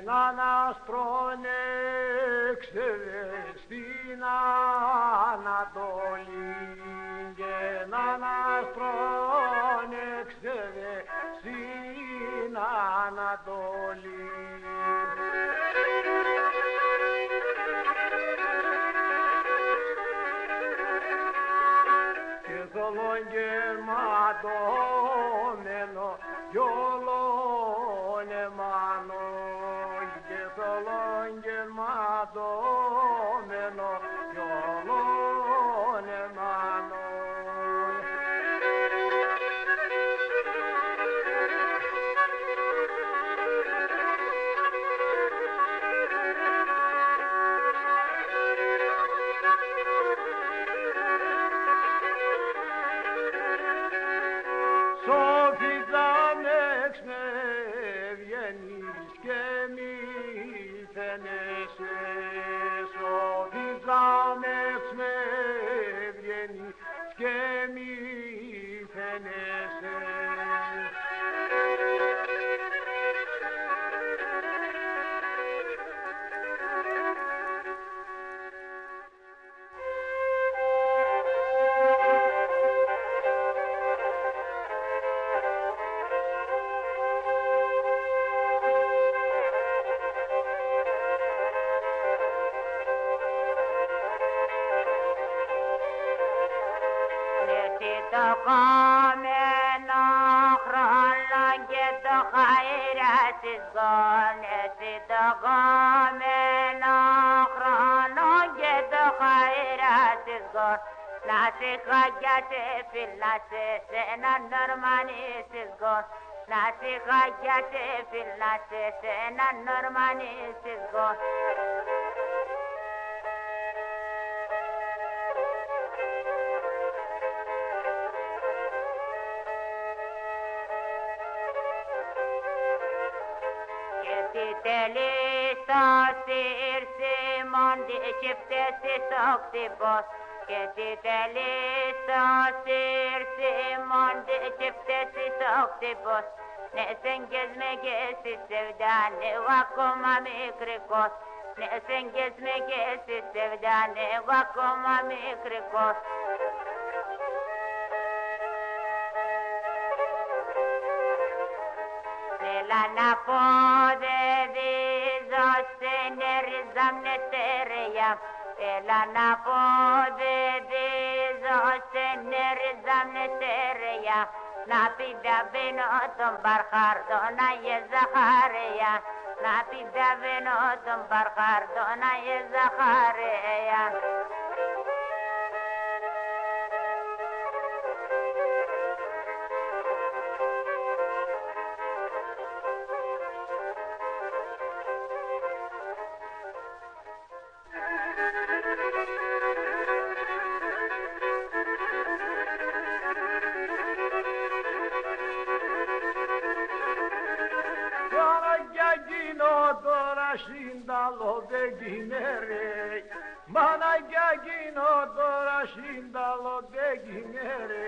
έναν αστρόνεξε στην Ανατολή και έναν αστρόνεξε στην Ανατολή. Και θολογγερματωμένο κι ολονεμάνο και θολογγερματωμένο κι ολονεμάνο. Σοφίτσα με βγαίνεις και μη φαίνεσαι, Σοφίτσα με βγαίνεις και μη φαίνεσαι. Το κόμενο χρόνο και το χαϊράσεις γόνεσαι, το κόμενο χρόνο και το χαϊράσεις γόν. Να σε χαγιάσε φυλάσαι σε έναν νορμανίσεις γόν, να σε χαγιάσε φυλάσαι σε έναν νορμανίσεις γόν. Τι τελείστος ήρθιμον τι τσιφτέσεις ο κτυπός και τι τελείστος ήρθιμον τι τσιφτέσεις ο κτυπός. Ναι σέγγες με και εσύ σεβδάνε εγώ ακόμα μικρικός, ναι σέγγες με και εσύ σεβδάνε εγώ ακόμα μικρικός. Έλα να πω δε δίζω στην ριζάμνε στερειά, έλα να πω δε δίζω στην ριζάμνε στερειά, να πηδαβαίνω τον Παρχάρδο να γε Ζαχαρέα, να πηδαβαίνω τον Παρχάρδο να γε Ζαχαρέα. Τώρα σύνταλο δεν κυνέρε, μάνα κι εκείνο τώρα σύνταλο δεν κυνέρε.